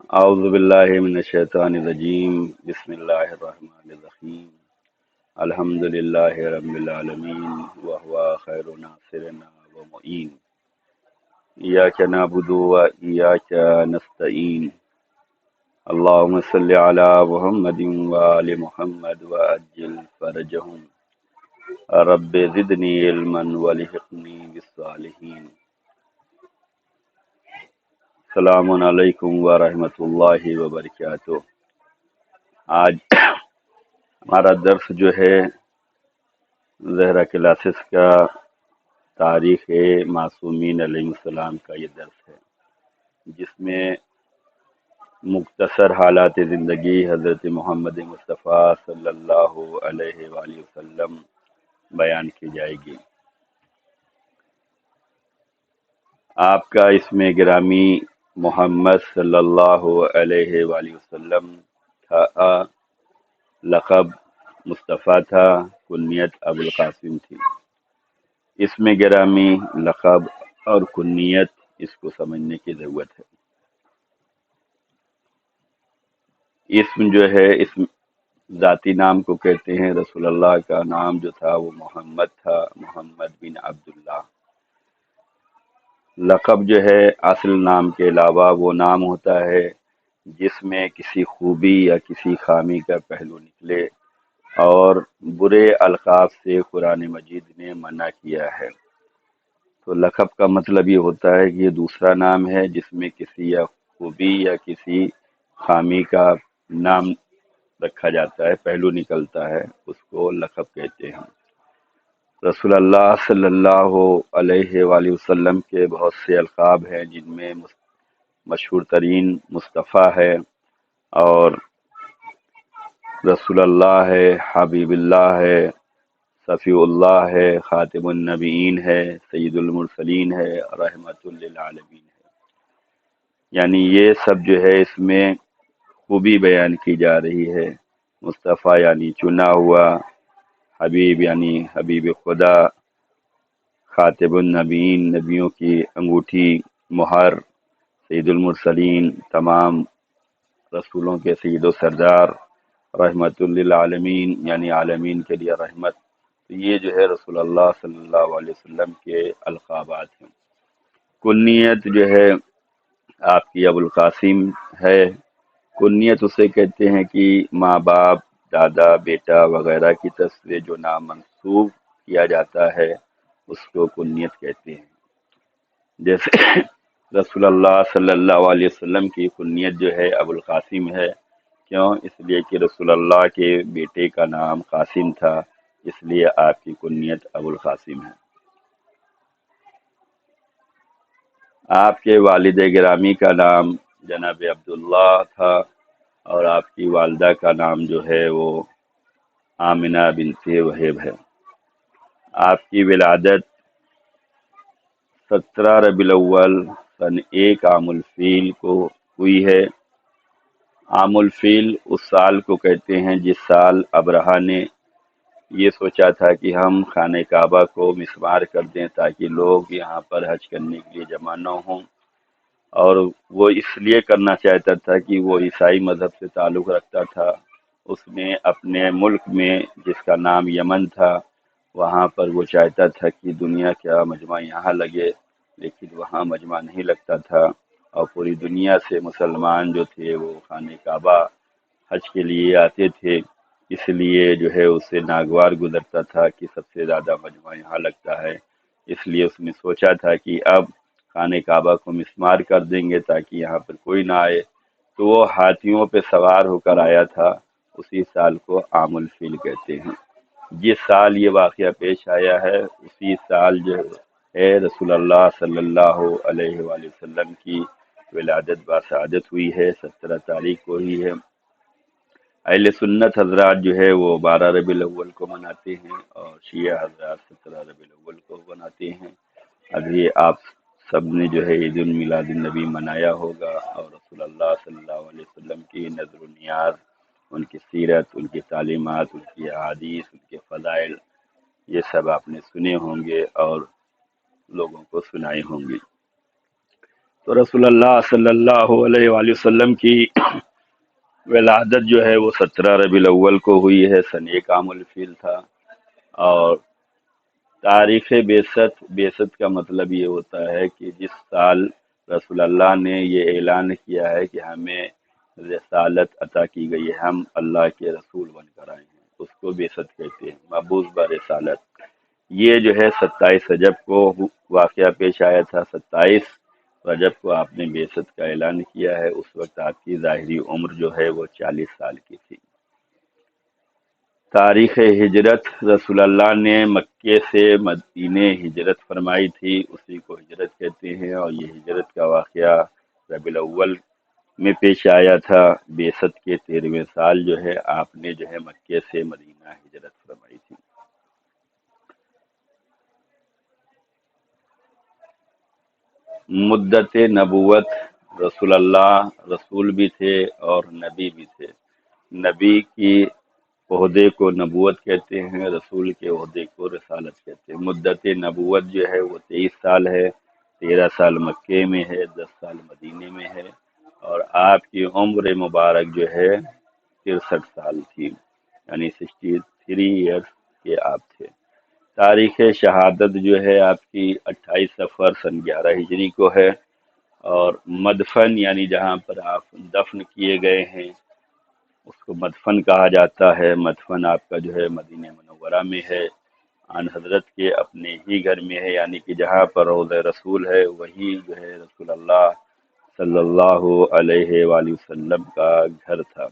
اعوذ باللہ من الشیطان الرجیم بسم اللہ الرحمن الرحیم الحمد للہ رب العالمین وهو خیر ناصر و معین ایاک نعبد و ایاک نستعین اللہم صل علی محمد و آل محمد وعجل فرجهم رب زدنی علما والحقنی بالصالحین۔ السلام علیکم ورحمۃ اللہ وبرکاتہ۔ آج ہمارا درس جو ہے زہرا کلاسز کا تاریخ معصومین علیہ السلام کا یہ درس ہے، جس میں مختصر حالات زندگی حضرت محمد مصطفیٰ صلی اللہ علیہ وآلہ وسلم بیان کی جائے گی۔ آپ کا اسم گرامی محمد صلی اللہ علیہ وآلہ وسلم تھا، لقب مصطفیٰ تھا، کنیت ابوالقاسم تھی۔ اسم گرامی، لقب اور کنیت، اس کو سمجھنے کی ضرورت ہے۔ اسم جو ہے، اسم ذاتی نام کو کہتے ہیں۔ رسول اللہ کا نام جو تھا وہ محمد تھا، محمد بن عبداللہ۔ لقب جو ہے اصل نام کے علاوہ وہ نام ہوتا ہے جس میں کسی خوبی یا کسی خامی کا پہلو نکلے، اور برے القاب سے قرآن مجید نے منع کیا ہے۔ تو لقب کا مطلب یہ ہوتا ہے کہ یہ دوسرا نام ہے جس میں کسی یا خوبی یا کسی خامی کا نام رکھا جاتا ہے، پہلو نکلتا ہے، اس کو لقب کہتے ہیں۔ رسول اللہ صلی اللہ علیہ وآلہ وسلم کے بہت سے القاب ہیں، جن میں مشہور ترین مصطفیٰ ہے، اور رسول اللہ ہے، حبیب اللہ ہے، صفی اللہ ہے، خاتم النبیین ہے، سید المرسلین ہے، رحمت للعالمین ہے۔ یعنی یہ سب جو ہے اس میں خوبی بیان کی جا رہی ہے۔ مصطفیٰ یعنی چنا ہوا، حبیب یعنی حبیب خدا، خاتم النبیین نبیوں کی انگوٹھی مہر، سید المرسلین تمام رسولوں کے سید و سردار، رحمت للعالمین یعنی عالمین کے لیے رحمت۔ تو یہ جو ہے رسول اللہ صلی اللہ علیہ وسلم کے القابات ہیں۔ کنیت جو ہے آپ کی ابوالقاسم ہے۔ کنیت اسے کہتے ہیں کہ ماں باپ، دادا، بیٹا وغیرہ کی طرف سے جو نام منسوب کیا جاتا ہے اس کو کنیت کہتے ہیں۔ جیسے رسول اللہ صلی اللہ علیہ وسلم کی کنیت جو ہے ابوالقاسم ہے۔ کیوں؟ اس لیے کہ رسول اللہ کے بیٹے کا نام قاسم تھا، اس لیے آپ کی کنیت ابوالقاسم ہے۔ آپ کے والد گرامی کا نام جناب عبداللہ تھا، اور آپ کی والدہ کا نام جو ہے وہ آمنہ بنت وہب ہے۔ آپ کی ولادت 17 ربیع الاول سن 1 عام الفیل کو ہوئی ہے۔ عام الفیل اس سال کو کہتے ہیں جس سال ابرہہ نے یہ سوچا تھا کہ ہم خانہ کعبہ کو مسمار کر دیں تاکہ لوگ یہاں پر حج کرنے کے لیے جمع نہ ہوں، اور وہ اس لیے کرنا چاہتا تھا کہ وہ عیسائی مذہب سے تعلق رکھتا تھا۔ اس نے اپنے ملک میں جس کا نام یمن تھا، وہاں پر وہ چاہتا تھا کہ دنیا کا مجمع یہاں لگے، لیکن وہاں مجمع نہیں لگتا تھا، اور پوری دنیا سے مسلمان جو تھے وہ خانہ کعبہ حج کے لیے آتے تھے، اس لیے جو ہے اس سے ناگوار گزرتا تھا کہ سب سے زیادہ مجمع یہاں لگتا ہے۔ اس لیے اس نے سوچا تھا کہ اب خانہ کعبہ کو مسمار کر دیں گے تاکہ یہاں پر کوئی نہ آئے، تو وہ ہاتھیوں پہ سوار ہو کر آیا تھا۔ اسی سال کو عام الفیل کہتے ہیں۔ جس سال یہ واقعہ پیش آیا ہے اسی سال جو ہے رسول اللہ صلی اللہ علیہ وآلہ وسلم کی ولادت باسعادت ہوئی ہے، 17 تاریخ کو ہی ہے۔ اہل سنت حضرات جو ہے وہ 12 ربیع الاول کو مناتے ہیں، اور شیعہ حضرات 17 ربیع الاول کو مناتے ہیں۔ ابھی آپ سب نے جو ہے عید میلاد النبی منایا ہوگا، اور رسول اللہ صلی اللہ علیہ وسلم کی نظر و نیاز، ان کی سیرت، ان کی تعلیمات، ان کی احادیث، ان کے فضائل، یہ سب آپ نے سنے ہوں گے اور لوگوں کو سنائے ہوں گے۔ تو رسول اللہ صلی اللہ علیہ وآلہ وسلم کی ولادت جو ہے وہ 17 ربیع الاول کو ہوئی ہے، سن ایک عام الفیل تھا۔ اور تاریخ بعثت کا مطلب یہ ہوتا ہے کہ جس سال رسول اللہ نے یہ اعلان کیا ہے کہ ہمیں رسالت عطا کی گئی ہے، ہم اللہ کے رسول بن کر آئے ہیں، اس کو بعثت کہتے ہیں، مبعوث برسالت۔ یہ جو ہے 27 رجب کو واقعہ پیش آیا تھا۔ 27 رجب کو آپ نے بعثت کا اعلان کیا ہے۔ اس وقت آپ کی ظاہری عمر جو ہے وہ 40 سال کی تھی۔ تاریخ ہجرت، رسول اللہ نے مکے سے مدینے ہجرت فرمائی تھی، اسی کو ہجرت کہتے ہیں، اور یہ ہجرت کا واقعہ ربیع الاول میں پیش آیا تھا۔ بعثت کے 13ویں سال جو ہے آپ نے جو ہے مکے سے مدینہ ہجرت فرمائی تھی۔ مدت نبوت، رسول اللہ رسول بھی تھے اور نبی بھی تھے۔ نبی کی عہدے کو نبوت کہتے ہیں، رسول کے عہدے کو رسالت کہتے ہیں۔ مدت نبوت جو ہے وہ 23 سال ہے، 13 سال مکے میں ہے، 10 سال مدینے میں ہے، اور آپ کی عمر مبارک جو ہے 63 سال تھی، یعنی 63 ایئرس کے آپ تھے۔ تاریخ شہادت جو ہے آپ کی 28 صفر سن 11 ہجری کو ہے، اور مدفن یعنی جہاں پر آپ دفن کیے گئے ہیں اس کو مدفن کہا جاتا ہے۔ مدفن آپ کا جو ہے مدینہ منورہ میں ہے، آن حضرت کے اپنے ہی گھر میں ہے، یعنی کہ جہاں پر روضہ رسول ہے وہی جو ہے رسول اللہ صلی اللہ علیہ وآلہ وسلم کا گھر تھا۔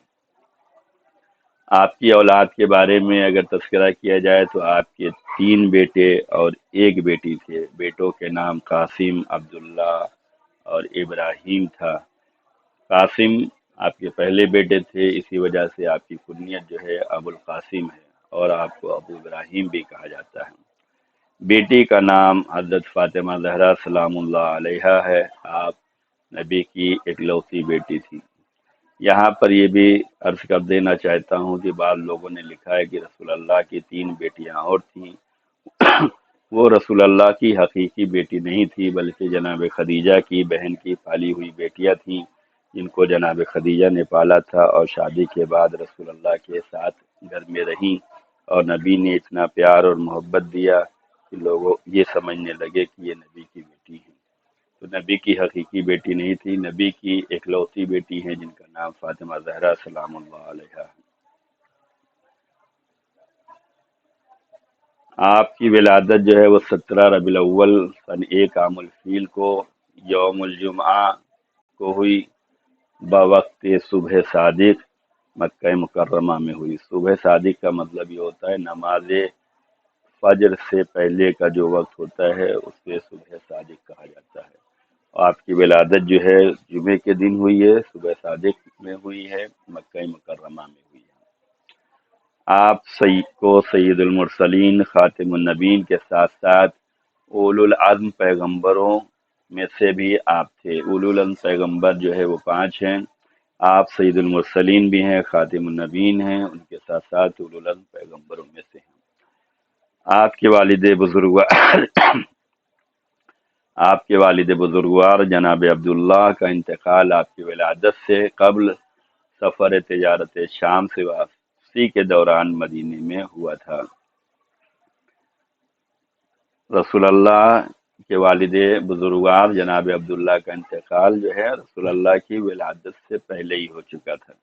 آپ کی اولاد کے بارے میں اگر تذکرہ کیا جائے تو آپ کے 3 بیٹے اور 1 بیٹی تھے۔ بیٹوں کے نام قاسم، عبداللہ اور ابراہیم تھا۔ قاسم آپ کے پہلے بیٹے تھے، اسی وجہ سے آپ کی کنیت جو ہے ابو القاسم ہے، اور آپ کو ابو ابراہیم بھی کہا جاتا ہے۔ بیٹی کا نام حضرت فاطمہ زہرا سلام اللہ علیہا ہے، آپ نبی کی اکلوتی بیٹی تھی۔ یہاں پر یہ بھی عرض کر دینا چاہتا ہوں کہ بعض لوگوں نے لکھا ہے کہ رسول اللہ کی 3 بیٹیاں اور تھیں۔ وہ رسول اللہ کی حقیقی بیٹی نہیں تھی، بلکہ جناب خدیجہ کی بہن کی پالی ہوئی بیٹیاں تھیں، جن کو جناب خدیجہ نے پالا تھا، اور شادی کے بعد رسول اللہ کے ساتھ گھر میں رہیں، اور نبی نے اتنا پیار اور محبت دیا کہ لوگوں یہ سمجھنے لگے کہ یہ نبی کی بیٹی ہیں۔ تو نبی کی حقیقی بیٹی نہیں تھی، نبی کی اکلوتی بیٹی ہیں جن کا نام فاطمہ زہرا سلام اللہ علیہا ہے۔ آپ کی ولادت جو ہے وہ 17 ربیع الاول سن 1 عام الفیل کو یوم الجمعہ کو ہوئی، بوقت صبح صادق مکہ مکرمہ میں ہوئی۔ صبح صادق کا مطلب یہ ہوتا ہے نماز فجر سے پہلے کا جو وقت ہوتا ہے اس سے صبح صادق کہا جاتا ہے۔ آپ کی ولادت جو ہے جمعے کے دن ہوئی ہے، صبح صادق میں ہوئی ہے، مکہ مکرمہ میں ہوئی ہے۔ آپ سید المرسلین، خاتم النبیین کے ساتھ ساتھ اولو العزم پیغمبروں میں سے بھی آپ تھے۔ اولو العزم پیغمبر جو ہے وہ 5 ہیں، آپ سید المرسلین بھی ہیں، خاتم النبیین ہیں، ان کے ساتھ ساتھ اولو العزم پیغمبروں میں سے ہیں۔ آپ کے والد بزرگوار جناب عبداللہ کا انتقال آپ کی ولادت سے قبل سفر تجارت شام سے واپسی کے دوران مدینے میں ہوا تھا۔ رسول اللہ کے والد بزرگوار جناب عبداللہ کا انتقال جو ہے رسول اللہ کی ولادت سے پہلے ہی ہو چکا تھا،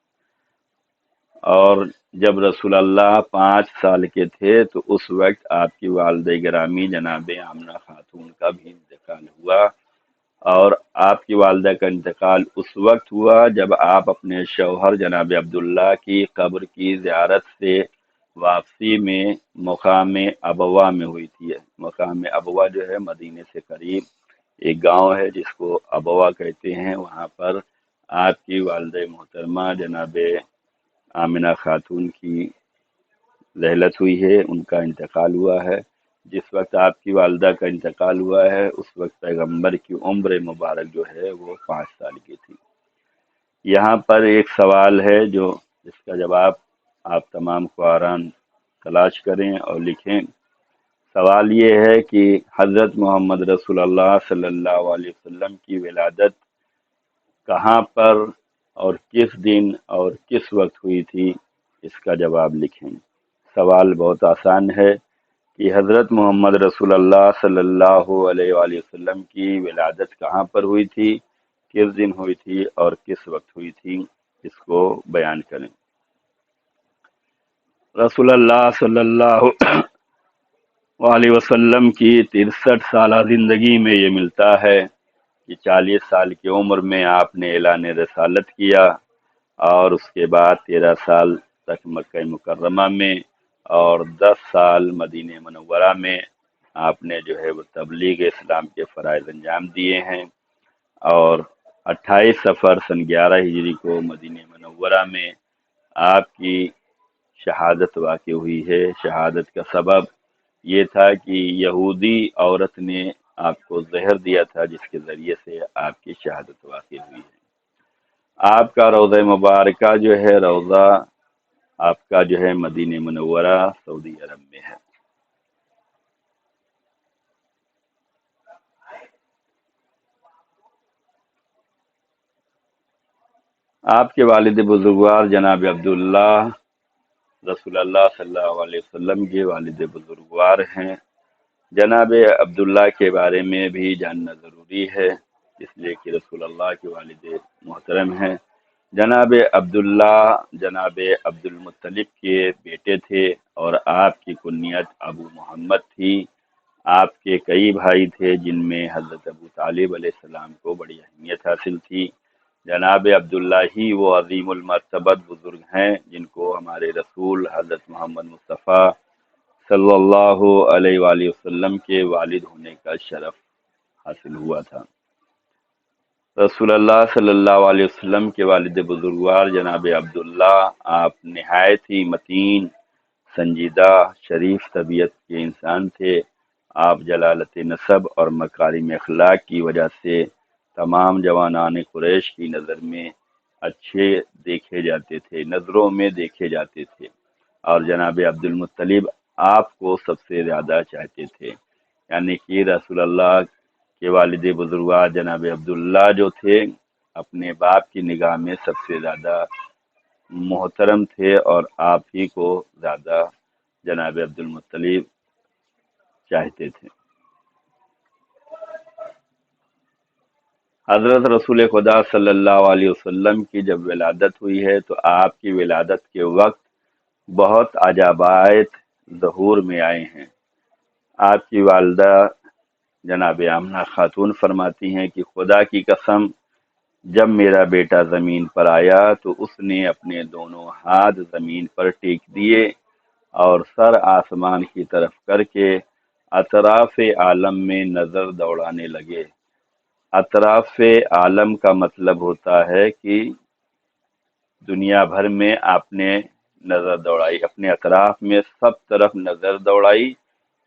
اور جب رسول اللہ 5 سال کے تھے تو اس وقت آپ کی والدہ گرامی جناب آمنہ خاتون کا بھی انتقال ہوا، اور آپ کی والدہ کا انتقال اس وقت ہوا جب آپ اپنے شوہر جناب عبداللہ کی قبر کی زیارت سے واپسی میں مقام ابوا میں ہوئی تھی۔ مقام ابوا جو ہے مدینے سے قریب ایک گاؤں ہے جس کو ابوا کہتے ہیں، وہاں پر آپ کی والدہ محترمہ جناب آمنہ خاتون کی رحلت ہوئی ہے، ان کا انتقال ہوا ہے۔ جس وقت آپ کی والدہ کا انتقال ہوا ہے اس وقت پیغمبر کی عمر مبارک جو ہے وہ 5 سال کی تھی۔ یہاں پر ایک سوال ہے جس کا جواب آپ تمام قارئین تلاش کریں اور لکھیں۔ سوال یہ ہے کہ حضرت محمد رسول اللہ صلی اللہ علیہ وسلم کی ولادت کہاں پر اور کس دن اور کس وقت ہوئی تھی، اس کا جواب لکھیں۔ سوال بہت آسان ہے کہ حضرت محمد رسول اللہ صلی اللہ علیہ وآلہ وسلم کی ولادت کہاں پر ہوئی تھی، کس دن ہوئی تھی اور کس وقت ہوئی تھی، اس کو بیان کریں۔ رسول اللہ صلی اللہ علیہ وسلم کی 63 سالہ زندگی میں یہ ملتا ہے کہ 40 سال کی عمر میں آپ نے اعلان رسالت کیا، اور اس کے بعد 13 سال تک مکہ مکرمہ میں اور 10 سال مدینہ منورہ میں آپ نے جو ہے وہ تبلیغ اسلام کے فرائض انجام دیے ہیں، اور 28 صفر سن 11 ہجری کو مدینہ منورہ میں آپ کی شہادت واقع ہوئی ہے۔ شہادت کا سبب یہ تھا کہ یہودی عورت نے آپ کو زہر دیا تھا، جس کے ذریعے سے آپ کی شہادت واقع ہوئی ہے۔ آپ کا روضہ مبارکہ جو ہے روضہ آپ کا جو ہے مدینہ منورہ سعودی عرب میں ہے۔ آپ کے والد بزرگوار جناب عبداللہ رسول اللہ صلی اللہ علیہ وسلم کے والد بزرگوار ہیں۔ جناب عبداللہ کے بارے میں بھی جاننا ضروری ہے، اس لیے کہ رسول اللہ کے والد محترم ہیں۔ جناب عبداللہ جناب عبد المطلب کے بیٹے تھے، اور آپ کی کنیت ابو محمد تھی۔ آپ کے کئی بھائی تھے، جن میں حضرت ابو طالب علیہ السلام کو بڑی اہمیت حاصل تھی۔ جناب عبداللہ ہی وہ عظیم المرتبت بزرگ ہیں جن کو ہمارے رسول حضرت محمد مصطفیٰ صلی اللہ علیہ وآلہ وسلم کے والد ہونے کا شرف حاصل ہوا تھا۔ رسول اللہ صلی اللہ علیہ وسلم کے والد بزرگوار جناب عبداللہ آپ نہایت ہی متین، سنجیدہ، شریف طبیعت کے انسان تھے۔ آپ جلالت نسب اور مکارم اخلاق کی وجہ سے تمام جوانان قریش کی نظر میں اچھے دیکھے جاتے تھے، نظروں میں دیکھے جاتے تھے، اور جناب عبد المطلب آپ کو سب سے زیادہ چاہتے تھے، یعنی کہ رسول اللہ کے والد بزرگوار جناب عبداللہ جو تھے اپنے باپ کی نگاہ میں سب سے زیادہ محترم تھے، اور آپ ہی کو زیادہ جناب عبد المطلب چاہتے تھے۔ حضرت رسول خدا صلی اللہ علیہ وسلم کی جب ولادت ہوئی ہے تو آپ کی ولادت کے وقت بہت عجائبات ظہور میں آئے ہیں۔ آپ کی والدہ جناب آمنہ خاتون فرماتی ہیں کہ خدا کی قسم، جب میرا بیٹا زمین پر آیا تو اس نے اپنے دونوں ہاتھ زمین پر ٹیک دیے اور سر آسمان کی طرف کر کے اطراف عالم میں نظر دوڑانے لگے۔ اطراف عالم کا مطلب ہوتا ہے کہ دنیا بھر میں آپ نے نظر دوڑائی، اپنے اطراف میں سب طرف نظر دوڑائی،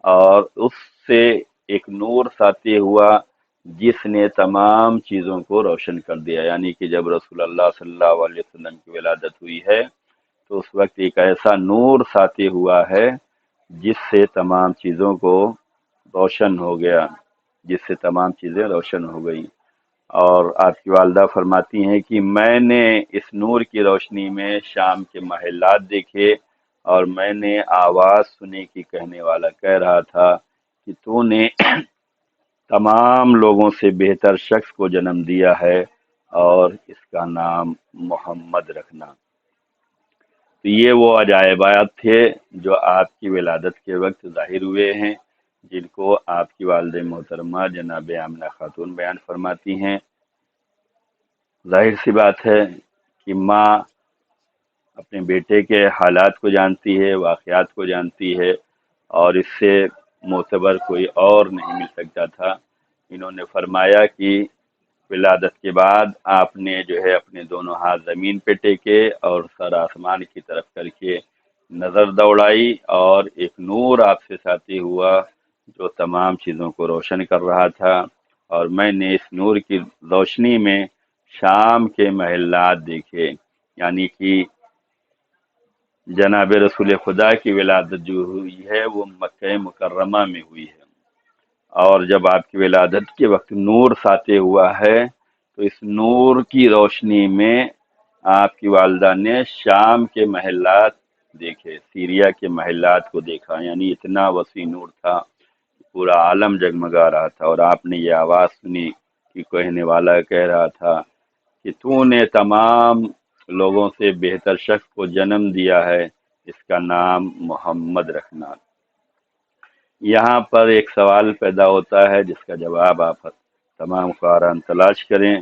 اور اس سے ایک نور ساطع ہوا جس نے تمام چیزوں کو روشن کر دیا۔ یعنی کہ جب رسول اللہ صلی اللہ علیہ وسلم کی ولادت ہوئی ہے تو اس وقت ایک ایسا نور ساطع ہوا ہے جس سے تمام چیزوں کو روشن ہو گیا، جس سے تمام چیزیں روشن ہو گئی۔ اور آپ کی والدہ فرماتی ہیں کہ میں نے اس نور کی روشنی میں شام کے محلات دیکھے، اور میں نے آواز سنی کہ کہنے والا کہہ رہا تھا کہ تو نے تمام لوگوں سے بہتر شخص کو جنم دیا ہے، اور اس کا نام محمد رکھنا۔ تو یہ وہ عجائبات تھے جو آپ کی ولادت کے وقت ظاہر ہوئے ہیں، جن کو آپ کی والدہ محترمہ جناب آمنہ خاتون بیان فرماتی ہیں۔ ظاہر سی بات ہے کہ ماں اپنے بیٹے کے حالات کو جانتی ہے، واقعات کو جانتی ہے، اور اس سے معتبر کوئی اور نہیں مل سکتا تھا۔ انہوں نے فرمایا کہ ولادت کے بعد آپ نے جو ہے اپنے دونوں ہاتھ زمین پہ ٹیکے اور سر آسمان کی طرف کر کے نظر دوڑائی، اور ایک نور آپ سے ساطع ہوا جو تمام چیزوں کو روشن کر رہا تھا، اور میں نے اس نور کی روشنی میں شام کے محلات دیکھے، یعنی کہ جناب رسول خدا کی ولادت جو ہوئی ہے وہ مکہ مکرمہ میں ہوئی ہے، اور جب آپ کی ولادت کے وقت نور ساطع ہوا ہے تو اس نور کی روشنی میں آپ کی والدہ نے شام کے محلات دیکھے، سیریا کے محلات کو دیکھا، یعنی اتنا وسیع نور تھا، پورا عالم جگمگا رہا تھا، اور آپ نے یہ آواز سنی کہ کہنے والا کہہ رہا تھا کہ تو نے تمام لوگوں سے بہتر شخص کو جنم دیا ہے، اس کا نام محمد رکھنا۔ یہاں پر ایک سوال پیدا ہوتا ہے جس کا جواب آپ تمام قارئین تلاش کریں۔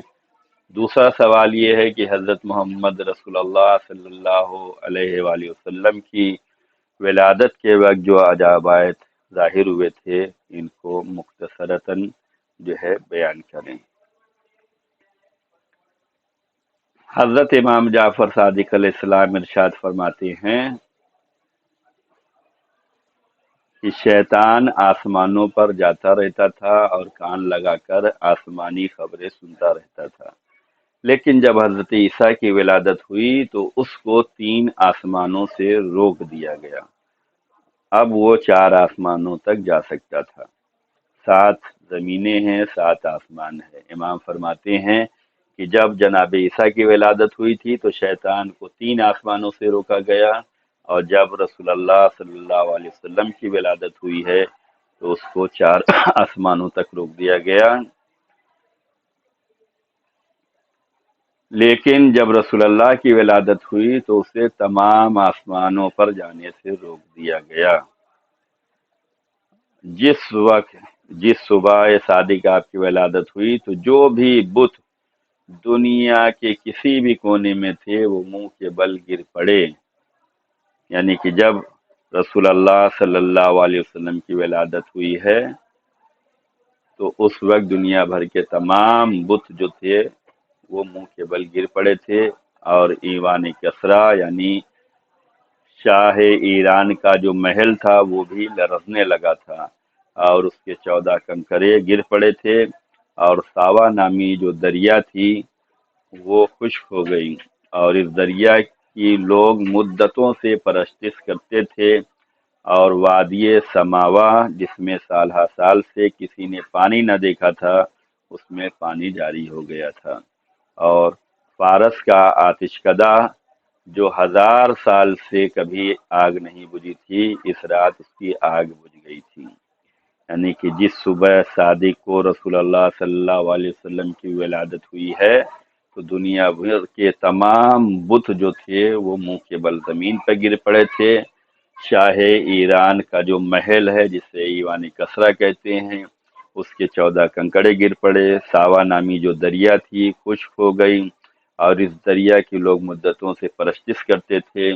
دوسرا سوال یہ ہے کہ حضرت محمد رسول اللہ صلی اللہ علیہ وآلہ وسلم کی ولادت کے وقت جو عجائبات ظاہر ہوئے تھے، ان کو مختصراً جو ہے بیان کریں۔ حضرت امام جعفر صادق علیہ السلام ارشاد فرماتے ہیں کہ شیطان آسمانوں پر جاتا رہتا تھا اور کان لگا کر آسمانی خبریں سنتا رہتا تھا، لیکن جب حضرت عیسیٰ کی ولادت ہوئی تو اس کو 3 آسمانوں سے روک دیا گیا، اب وہ 4 آسمانوں تک جا سکتا تھا۔ 7 زمینیں ہیں، 7 آسمان ہے۔ امام فرماتے ہیں کہ جب جناب عیسیٰ کی ولادت ہوئی تھی تو شیطان کو 3 آسمانوں سے روکا گیا، اور جب رسول اللہ صلی اللہ علیہ وسلم کی ولادت ہوئی ہے تو اس کو 4 آسمانوں تک روک دیا گیا، لیکن جب رسول اللہ کی ولادت ہوئی تو اسے تمام آسمانوں پر جانے سے روک دیا گیا۔ جس صبح صادق آپ کی ولادت ہوئی تو جو بھی بت دنیا کے کسی بھی کونے میں تھے وہ منہ کے بل گر پڑے، یعنی کہ جب رسول اللہ صلی اللہ علیہ وسلم کی ولادت ہوئی ہے تو اس وقت دنیا بھر کے تمام بت جو تھے وہ منہ کے بل گر پڑے تھے، اور ایوان کسریٰ یعنی شاہ ایران کا جو محل تھا وہ بھی لرزنے لگا تھا، اور اس کے 14 کنکرے گر پڑے تھے، اور ساوا نامی جو دریا تھی وہ خشک ہو گئی، اور اس دریا کی لوگ مدتوں سے پرستش کرتے تھے، اور وادی سماوا جس میں سالہ سال سے کسی نے پانی نہ دیکھا تھا اس میں پانی جاری ہو گیا تھا، اور فارس کا آتش کدہ جو 1000 سال سے کبھی آگ نہیں بجھی تھی، اس رات اس کی آگ بجھ گئی تھی۔ یعنی کہ جس صبح صادق کو رسول اللہ صلی اللہ علیہ وسلم کی ولادت ہوئی ہے تو دنیا بھر کے تمام بت جو تھے وہ منہ کے بل زمین پہ گر پڑے تھے۔ شاہ ایران کا جو محل ہے جسے ایوان کسریٰ کہتے ہیں اس کے 14 کنکڑے گر پڑے، ساوا نامی جو دریا تھی خشک ہو گئی، اور اس دریا کے لوگ مدتوں سے پرستش کرتے تھے،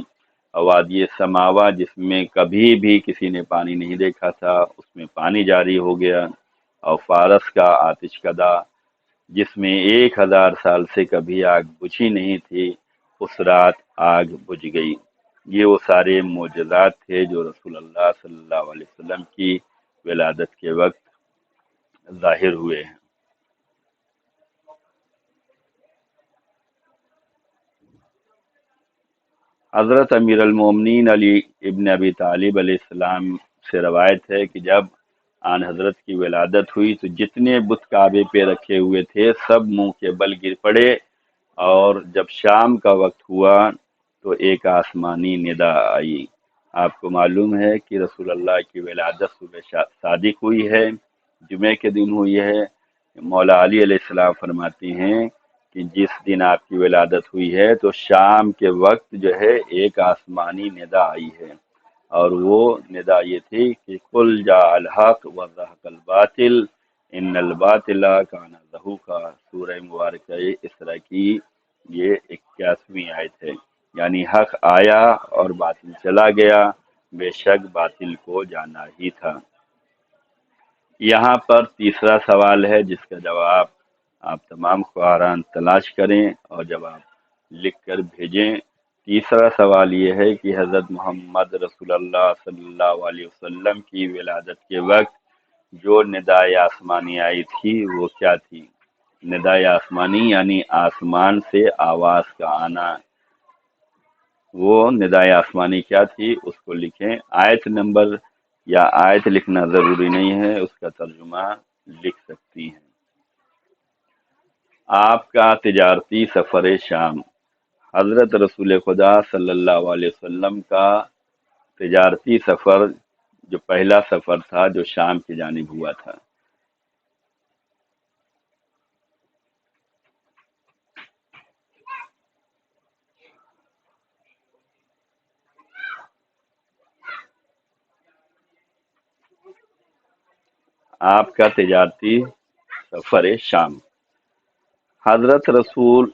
وادی سماوا جس میں کبھی بھی کسی نے پانی نہیں دیکھا تھا اس میں پانی جاری ہو گیا، اور فارس کا آتش کدہ جس میں 1000 سال سے کبھی آگ بجھی نہیں تھی اس رات آگ بجھ گئی۔ یہ وہ سارے معجزات تھے جو رسول اللہ صلی اللہ علیہ وسلم کی ولادت کے وقت ظاہر ہوئے ہیں۔ حضرت امیر المومنین علی ابن ابی طالب علیہ السلام سے روایت ہے کہ جب آن حضرت کی ولادت ہوئی تو جتنے بت کعبے پہ رکھے ہوئے تھے سب منہ کے بل گر پڑے، اور جب شام کا وقت ہوا تو ایک آسمانی ندا آئی۔ آپ کو معلوم ہے کہ رسول اللہ کی ولادت صبح صادق ہوئی ہے، جمعے کے دن ہوئی ہے۔ مولا علی علیہ السلام فرماتے ہیں کہ جس دن آپ کی ولادت ہوئی ہے تو شام کے وقت جو ہے ایک آسمانی ندا آئی ہے، اور وہ ندا یہ تھی کہ قل جاء الحق وزهق الباطل ان الباطل کان زہوقا۔ سورہ مبارکہ اسراء کی یہ 81ویں آیت ہے، یعنی حق آیا اور باطل چلا گیا، بے شک باطل کو جانا ہی تھا۔ یہاں پر تیسرا سوال ہے جس کا جواب آپ تمام قارئین تلاش کریں اور جواب لکھ کر بھیجیں۔ تیسرا سوال یہ ہے کہ حضرت محمد رسول اللہ صلی اللہ علیہ وسلم کی ولادت کے وقت جو ندائے آسمانی آئی تھی وہ کیا تھی؟ ندائے آسمانی یعنی آسمان سے آواز کا آنا، وہ ندائے آسمانی کیا تھی اس کو لکھیں. آیت نمبر یا آیت لکھنا ضروری نہیں ہے، اس کا ترجمہ لکھ سکتی ہیں. آپ کا تجارتی سفر شام. حضرت رسول خدا صلی اللہ علیہ وسلم کا تجارتی سفر جو پہلا سفر تھا جو شام کی جانب ہوا تھا. آپ کا تجارتی سفر شام. حضرت رسول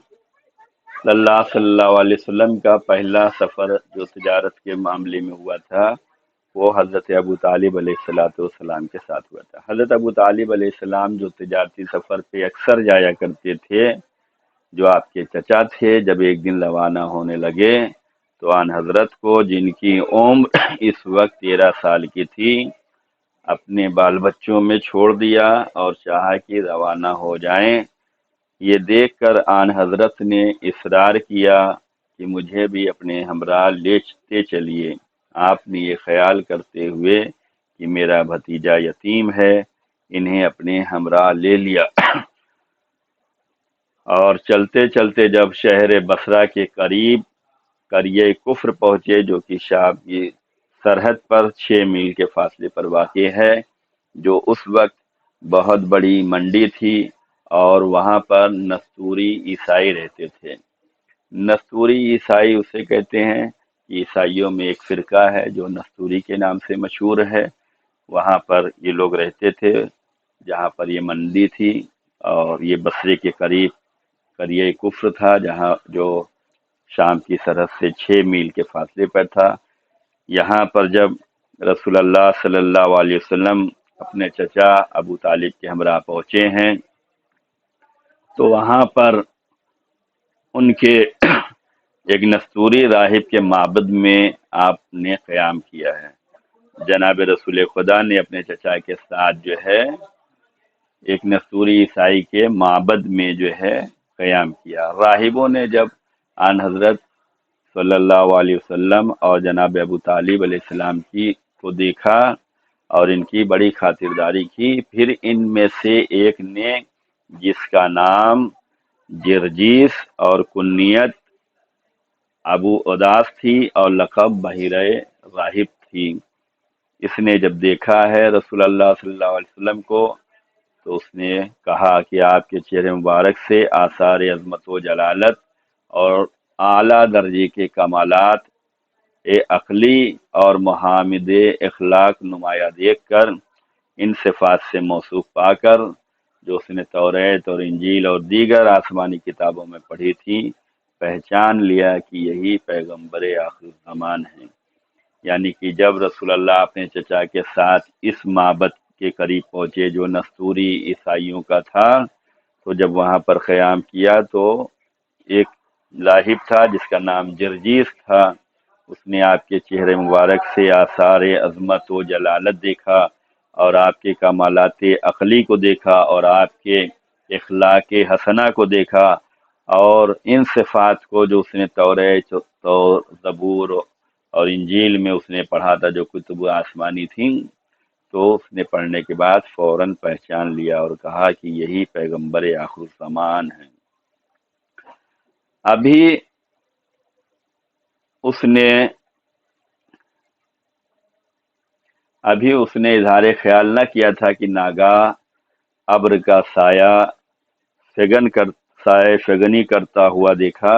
صلی اللہ علیہ وسلم کا پہلا سفر جو تجارت کے معاملے میں ہوا تھا وہ حضرت ابو طالب علیہ السلام کے ساتھ ہوا تھا. حضرت ابو طالب علیہ السلام جو تجارتی سفر پہ اکثر جایا کرتے تھے، جو آپ کے چچا تھے، جب ایک دن روانہ ہونے لگے تو آن حضرت کو، جن کی عمر اس وقت 13 سال کی تھی، اپنے بال بچوں میں چھوڑ دیا اور چاہا کہ روانہ ہو جائیں. یہ دیکھ کر آن حضرت نے اصرار کیا کہ مجھے بھی اپنے ہمراہ لیتے چلیے. آپ نے یہ خیال کرتے ہوئے کہ میرا بھتیجا یتیم ہے، انہیں اپنے ہمراہ لے لیا، اور چلتے چلتے جب شہر بصرہ کے قریب قریہ کفر پہنچے، جو کہ شام کی سرحد پر 6 میل کے فاصلے پر واقع ہے، جو اس وقت بہت بڑی منڈی تھی، اور وہاں پر نستوری عیسائی رہتے تھے. نستوری عیسائی اسے کہتے ہیں کہ عیسائیوں میں ایک فرقہ ہے جو نستوری کے نام سے مشہور ہے. وہاں پر یہ لوگ رہتے تھے جہاں پر یہ منڈی تھی، اور یہ بصرے کے قریب قریہ کفر تھا، جہاں جو شام کی سرحد سے 6 میل کے فاصلے پر تھا. یہاں پر جب رسول اللہ صلی اللہ علیہ وسلم اپنے چچا ابو طالب کے ہمراہ پہنچے ہیں تو وہاں پر ان کے ایک نستوری راہب کے معبد میں آپ نے قیام کیا ہے. جناب رسول خدا نے اپنے چچا کے ساتھ جو ہے ایک نستوری عیسائی کے معبد میں جو ہے قیام کیا. راہبوں نے جب آن حضرت صلی اللہ علیہ وسلم اور جناب ابو طالب علیہ السلام کی کو دیکھا اور ان کی بڑی خاطرداری کی، پھر ان میں سے ایک نے، جس کا نام جرجیس اور کنیت ابو اداس تھی اور لقب بحیرہ راہب تھی، اس نے جب دیکھا ہے رسول اللہ صلی اللہ علیہ وسلم کو تو اس نے کہا کہ آپ کے چہرے مبارک سے آثار عظمت و جلالت اور اعلیٰ درجے کے کمالات عقلی اور محامد اخلاق نمایاں دیکھ کر، ان صفات سے موصوف پا کر جو اس نے توریت اور انجیل اور دیگر آسمانی کتابوں میں پڑھی تھی، پہچان لیا کہ یہی پیغمبر آخر زمان ہیں. یعنی کہ جب رسول اللہ اپنے چچا کے ساتھ اس معبد کے قریب پہنچے جو نستوری عیسائیوں کا تھا، تو جب وہاں پر قیام کیا تو ایک راہب تھا جس کا نام جرجیس تھا، اس نے آپ کے چہرے مبارک سے آثار عظمت و جلالت دیکھا اور آپ کے کمالات عقلی کو دیکھا اور آپ کے اخلاق حسنہ کو دیکھا، اور ان صفات کو جو اس نے توریت تو زبور اور انجیل میں اس نے پڑھا تھا، جو کتب آسمانی تھیں، تو اس نے پڑھنے کے بعد فوراً پہچان لیا اور کہا کہ یہی پیغمبر آخر الزمان ہیں. ابھی اس نے اظہار خیال نہ کیا تھا کہ ناگاہ ابر کا سایہ فگنی کرتا ہوا دیکھا،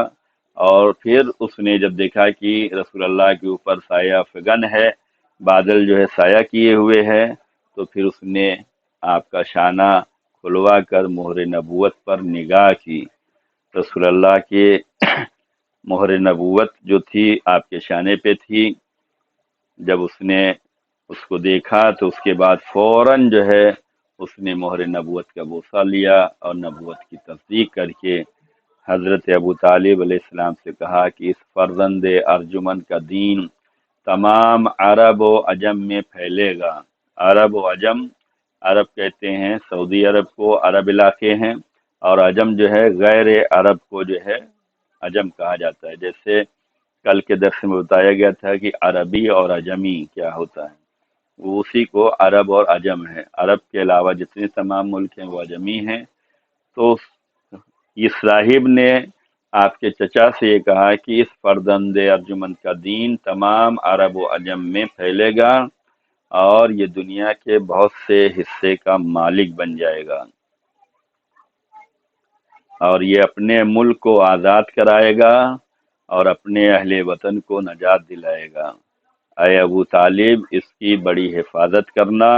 اور پھر اس نے جب دیکھا کہ رسول اللہ کے اوپر سایہ فگن ہے، بادل جو ہے سایہ کیے ہوئے ہے، تو پھر اس نے آپ کا شانہ کھلوا کر مہر نبوت پر نگاہ کی. رسول اللہ کے مہر نبوت جو تھی آپ کے شانے پہ تھی. جب اس نے اس کو دیکھا تو اس کے بعد فوراً جو ہے اس نے مہر نبوت کا بوسہ لیا اور نبوت کی تصدیق کر کے حضرت ابو طالب علیہ السلام سے کہا کہ اس فرزند ارجمن کا دین تمام عرب و عجم میں پھیلے گا. عرب و عجم، عرب کہتے ہیں سعودی عرب کو، عرب علاقے ہیں، اور عجم جو ہے غیر عرب کو جو ہے عجم کہا جاتا ہے. جیسے کل کے درس میں بتایا گیا تھا کہ عربی اور عجمی کیا ہوتا ہے، وہ اسی کو عرب اور عجم ہے، عرب کے علاوہ جتنے تمام ملک ہیں وہ عجمی ہیں۔ تو یہ صاحب نے آپ کے چچا سے یہ کہا کہ اس فرزند ارجمند کا دین تمام عرب و عجم میں پھیلے گا اور یہ دنیا کے بہت سے حصے کا مالک بن جائے گا، اور یہ اپنے ملک کو آزاد کرائے گا اور اپنے اہل وطن کو نجات دلائے گا۔ اے ابو طالب، اس کی بڑی حفاظت کرنا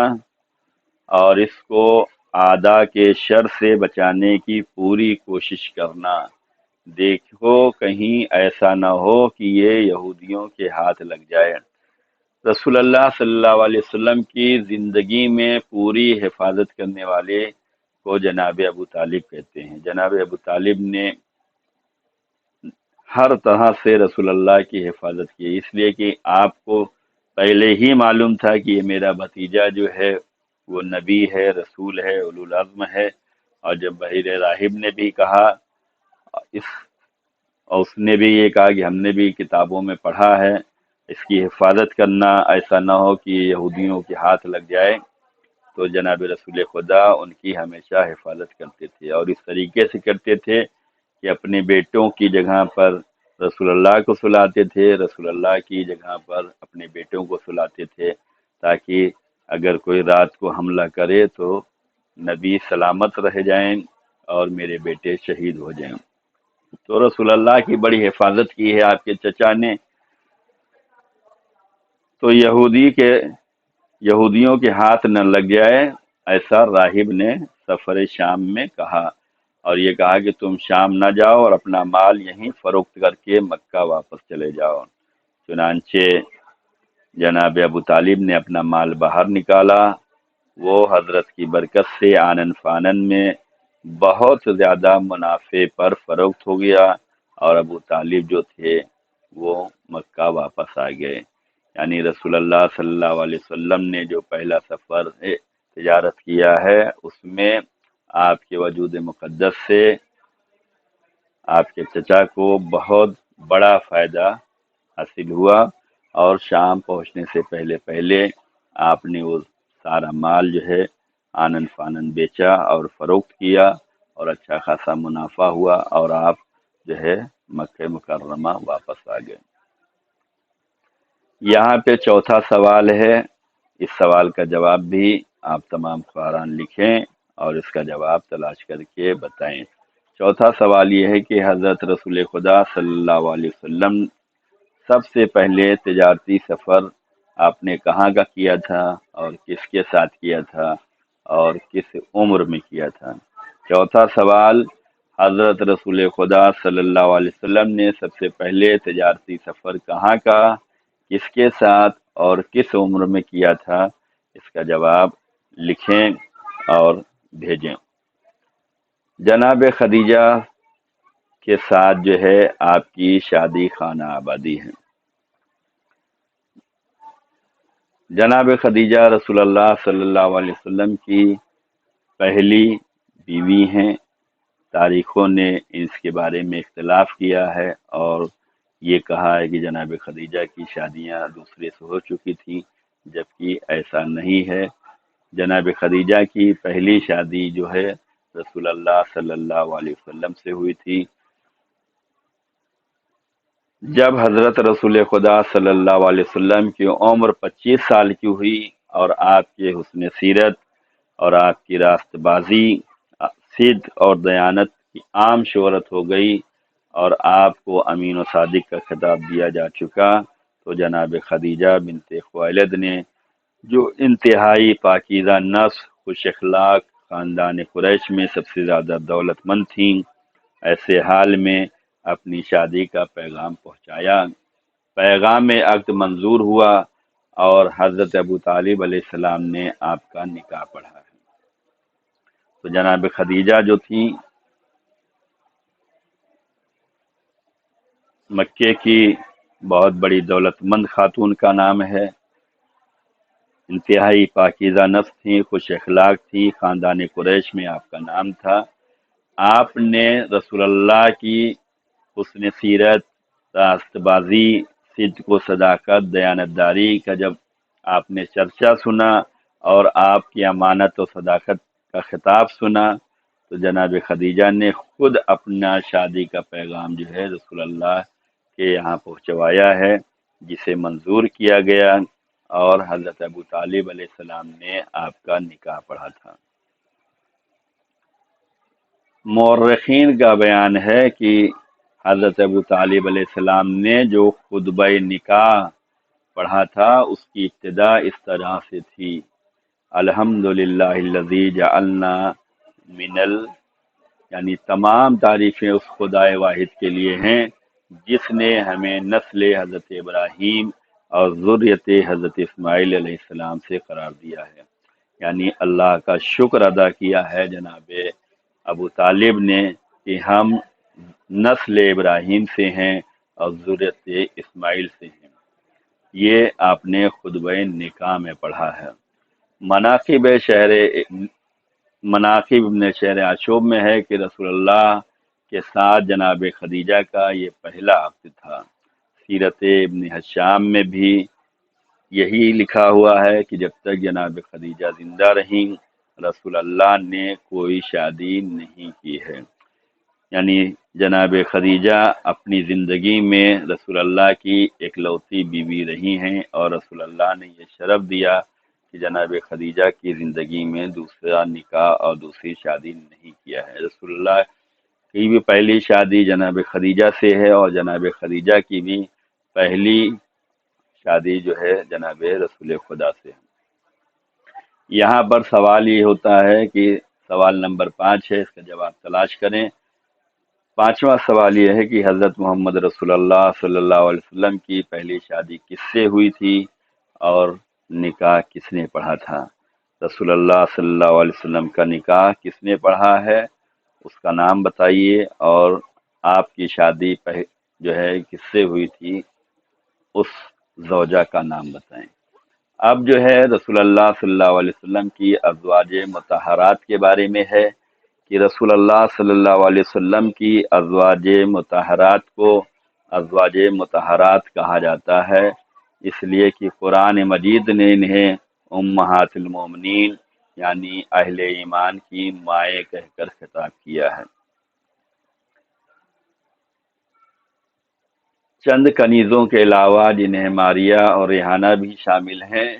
اور اس کو اعداء کے شر سے بچانے کی پوری کوشش کرنا۔ دیکھو کہیں ایسا نہ ہو کہ یہ یہودیوں کے ہاتھ لگ جائے۔ رسول اللہ صلی اللہ علیہ وسلم کی زندگی میں پوری حفاظت کرنے والے کو جناب ابو طالب کہتے ہیں۔ جناب ابو طالب نے ہر طرح سے رسول اللہ کی حفاظت کی، اس لیے کہ آپ کو پہلے ہی معلوم تھا کہ یہ میرا بھتیجا جو ہے وہ نبی ہے، رسول ہے، اولو العزم ہے۔ اور جب بحیر راہب نے بھی کہا اس اور اس نے بھی یہ کہا کہ ہم نے بھی کتابوں میں پڑھا ہے، اس کی حفاظت کرنا، ایسا نہ ہو کہ یہودیوں کے ہاتھ لگ جائے، تو جناب رسول خدا ان کی ہمیشہ حفاظت کرتے تھے، اور اس طریقے سے کرتے تھے کہ اپنے بیٹوں کی جگہ پر رسول اللہ کو سلاتے تھے، رسول اللہ کی جگہ پر اپنے بیٹوں کو سلاتے تھے، تاکہ اگر کوئی رات کو حملہ کرے تو نبی سلامت رہ جائیں اور میرے بیٹے شہید ہو جائیں۔ تو رسول اللہ کی بڑی حفاظت کی ہے آپ کے چچا نے۔ تو یہودیوں کے ہاتھ نہ لگ جائے، ایسا راہب نے سفر شام میں کہا، اور یہ کہا کہ تم شام نہ جاؤ اور اپنا مال یہیں فروخت کر کے مکہ واپس چلے جاؤ۔ چنانچہ جناب ابو طالب نے اپنا مال باہر نکالا، وہ حضرت کی برکت سے آنن فانن میں بہت زیادہ منافع پر فروخت ہو گیا، اور ابو طالب جو تھے وہ مکہ واپس آ گئے۔ یعنی رسول اللہ صلی اللہ علیہ وسلم نے جو پہلا سفر تجارت کیا ہے، اس میں آپ کے وجود مقدس سے آپ کے چچا کو بہت بڑا فائدہ حاصل ہوا، اور شام پہنچنے سے پہلے آپ نے وہ سارا مال جو ہے آنن فانن بیچا اور فروخت کیا، اور اچھا خاصا منافع ہوا، اور آپ جو ہے مکہ مکرمہ واپس آ گئے۔ یہاں پہ چوتھا سوال ہے، اس سوال کا جواب بھی آپ تمام خواہران لکھیں اور اس کا جواب تلاش کر کے بتائیں۔ چوتھا سوال یہ ہے کہ حضرت رسول خدا صلی اللہ علیہ وسلم سب سے پہلے تجارتی سفر آپ نے کہاں کا کیا تھا اور کس کے ساتھ کیا تھا اور کس عمر میں کیا تھا؟ چوتھا سوال، حضرت رسول خدا صلی اللہ علیہ وسلم نے سب سے پہلے تجارتی سفر کہاں کا، کس کے ساتھ اور کس عمر میں کیا تھا؟ اس کا جواب لکھیں اور بھیجیں۔ جناب خدیجہ کے ساتھ جو ہے آپ کی شادی خانہ آبادی ہے۔ جناب خدیجہ رسول اللہ صلی اللہ علیہ وسلم کی پہلی بیوی ہیں۔ تاریخوں نے اس کے بارے میں اختلاف کیا ہے اور یہ کہا ہے کہ جناب خدیجہ کی شادیاں دوسرے سے ہو چکی تھیں، جبکہ ایسا نہیں ہے۔ جناب خدیجہ کی پہلی شادی جو ہے رسول اللہ صلی اللہ علیہ وسلم سے ہوئی تھی۔ جب حضرت رسول خدا صلی اللہ علیہ وسلم کی عمر 25 سال کی ہوئی اور آپ کے حسن سیرت اور آپ کی راست بازی، صدق اور دیانت کی عام شہرت ہو گئی اور آپ کو امین و صادق کا خطاب دیا جا چکا، تو جناب خدیجہ بنت خویلد نے، جو انتہائی پاکیزہ نفس، خوش اخلاق، خاندان قریش میں سب سے زیادہ دولت مند تھیں، ایسے حال میں اپنی شادی کا پیغام پہنچایا۔ پیغام عقد منظور ہوا اور حضرت ابو طالب علیہ السلام نے آپ کا نکاح پڑھا ہے۔ تو جناب خدیجہ جو تھیں مکے کی بہت بڑی دولت مند خاتون کا نام ہے، انتہائی پاکیزہ نفس تھی، خوش اخلاق تھی، خاندان قریش میں آپ کا نام تھا۔ آپ نے رسول اللہ کی حسن سیرت، راست بازی، صدق و صداقت، دیانتداری کا جب آپ نے چرچا سنا اور آپ کی امانت و صداقت کا خطاب سنا تو جناب خدیجہ نے خود اپنا شادی کا پیغام جو ہے رسول اللہ کے یہاں پہنچوایا ہے، جسے منظور کیا گیا، اور حضرت ابو طالب علیہ السلام نے آپ کا نکاح پڑھا تھا۔ مورخین کا بیان ہے کہ حضرت ابو طالب علیہ السلام نے جو خطبہ نکاح پڑھا تھا اس کی ابتدا اس طرح سے تھی: الحمدللہ الذی جعلنا من یعنی تمام تعریفیں اس خدائے واحد کے لیے ہیں جس نے ہمیں نسل حضرت ابراہیم اور ذریت حضرت اسماعیل علیہ السلام سے قرار دیا ہے، یعنی اللہ کا شکر ادا کیا ہے جناب ابو طالب نے کہ ہم نسل ابراہیم سے ہیں اور ذریت اسماعیل سے ہیں۔ یہ آپ نے خطبہ نکاح میں پڑھا ہے۔ مناقب ابن شہر عاشوب میں ہے کہ رسول اللہ کے ساتھ جناب خدیجہ کا یہ پہلا عقد تھا۔ سیرت ابن حشام میں بھی یہی لکھا ہوا ہے کہ جب تک جناب خدیجہ زندہ رہیں رسول اللہ نے کوئی شادی نہیں کی ہے، یعنی جناب خدیجہ اپنی زندگی میں رسول اللہ کی اکلوتی بیوی رہی ہیں، اور رسول اللہ نے یہ شرف دیا کہ جناب خدیجہ کی زندگی میں دوسرا نکاح اور دوسری شادی نہیں کیا ہے۔ رسول اللہ کی بھی پہلی شادی جناب خدیجہ سے ہے، اور جناب خدیجہ کی بھی پہلی شادی جو ہے جناب رسول خدا سے ہے۔ یہاں پر سوال یہ ہوتا ہے کہ سوال نمبر 5 ہے، اس کا جواب تلاش کریں۔ پانچواں سوال یہ ہے کہ حضرت محمد رسول اللہ صلی اللہ علیہ وسلم کی پہلی شادی کس سے ہوئی تھی اور نکاح کس نے پڑھا تھا؟ رسول اللہ صلی اللہ علیہ وسلم کا نکاح کس نے پڑھا ہے اس کا نام بتائیے، اور آپ کی شادی جو ہے کس سے ہوئی تھی اس زوجہ کا نام بتائیں۔ اب جو ہے رسول اللہ صلی اللہ علیہ وسلم کی ازواج مطہرات کے بارے میں ہے کہ رسول اللہ صلی اللہ علیہ وسلم کی ازواج مطہرات کو ازواج مطہرات کہا جاتا ہے، اس لیے کہ قرآن مجید نے انہیں امہات المومنین یعنی اہل ایمان کی مائیں کہہ کر خطاب کیا ہے۔ چند کنیزوں کے علاوہ جنہیں ماریہ اور ریحانہ بھی شامل ہیں،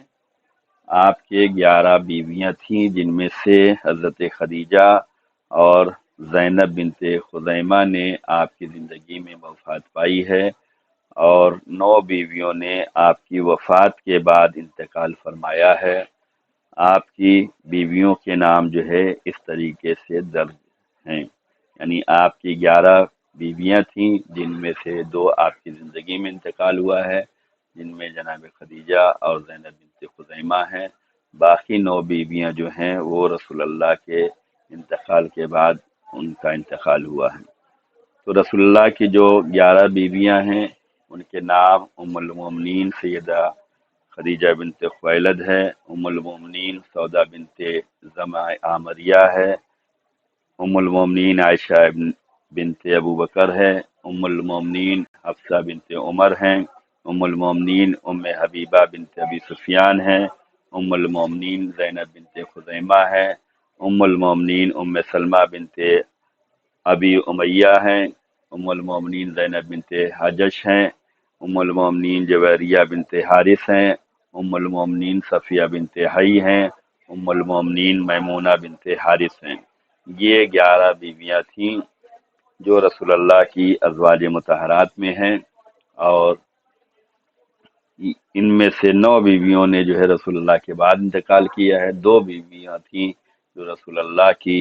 آپ کے 11 بیویاں تھیں، جن میں سے حضرت خدیجہ اور زینب بنت خزیمہ نے آپ کی زندگی میں وفات پائی ہے، اور 9 بیویوں نے آپ کی وفات کے بعد انتقال فرمایا ہے۔ آپ کی بیویوں کے نام جو ہے اس طریقے سے درج ہیں، یعنی آپ کی 11 بیویاں تھیں، جن میں سے 2 آپ کی زندگی میں انتقال ہوا ہے، جن میں جناب خدیجہ اور زینب بنت خزیمہ ہیں۔ باقی 9 بیویاں جو ہیں وہ رسول اللہ کے انتقال کے بعد ان کا انتقال ہوا ہے۔ تو رسول اللہ کی جو 11 بیویاں ہیں ان کے نام ام المومنین سیدہ خدیجہ بنت خویلد ہے، ام المومنین سودا بنت زمع عامریہ ہے، ام المومنین عائشہ بنت ابو بکر ہے، ام المومنین حفصہ بنت عمر ہیں، ام المومنین ام حبیبہ بنت ابی سفیان ہیں، ام المومنین زینب بنت خزیمہ ہے، ام المومنین ام سلمہ بنت ابی امیہ ہیں، ام المومنین زینب بنت حجش ہیں، ام المومنین جویریہ بنت حارث ہیں، ام المومنین صفیہ بنت حی ہیں، ام المومنین میمونہ بنت حارث ہیں۔ یہ 11 بیویاں تھیں جو رسول اللہ کی ازواج مطہرات میں ہیں، اور ان میں سے 9 بیویوں نے جو ہے رسول اللہ کے بعد انتقال کیا ہے، 2 بیویاں تھیں جو رسول اللہ کی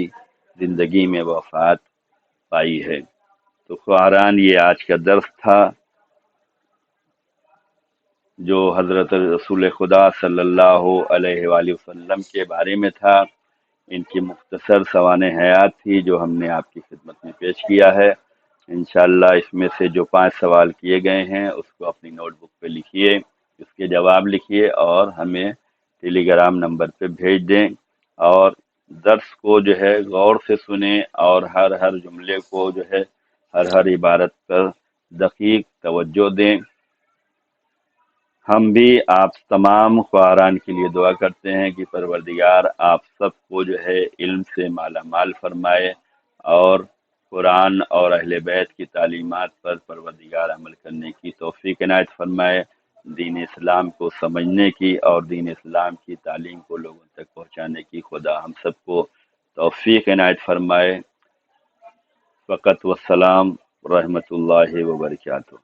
زندگی میں وفات پائی ہے۔ تو خواہران یہ آج کا درس تھا جو حضرت رسول خدا صلی اللہ علیہ وآلہ وسلم کے بارے میں تھا، ان کی مختصر سوانح حیات تھی جو ہم نے آپ کی خدمت میں پیش کیا ہے۔ انشاءاللہ اس میں سے جو 5 سوال کیے گئے ہیں اس کو اپنی نوٹ بک پہ لکھیے، اس کے جواب لکھیے اور ہمیں ٹیلی گرام نمبر پہ بھیج دیں، اور درس کو جو ہے غور سے سنیں اور ہر جملے کو جو ہے ہر عبارت پر دقیق توجہ دیں۔ ہم بھی آپ تمام خواہران کے لیے دعا کرتے ہیں کہ پروردگار آپ سب کو جو ہے علم سے مالا مال فرمائے، اور قرآن اور اہل بیت کی تعلیمات پر پروردگار عمل کرنے کی توفیق عنایت فرمائے، دین اسلام کو سمجھنے کی اور دین اسلام کی تعلیم کو لوگوں تک پہنچانے کی خدا ہم سب کو توفیق عنایت فرمائے۔ فقط والسلام رحمۃ اللہ وبرکاتہ۔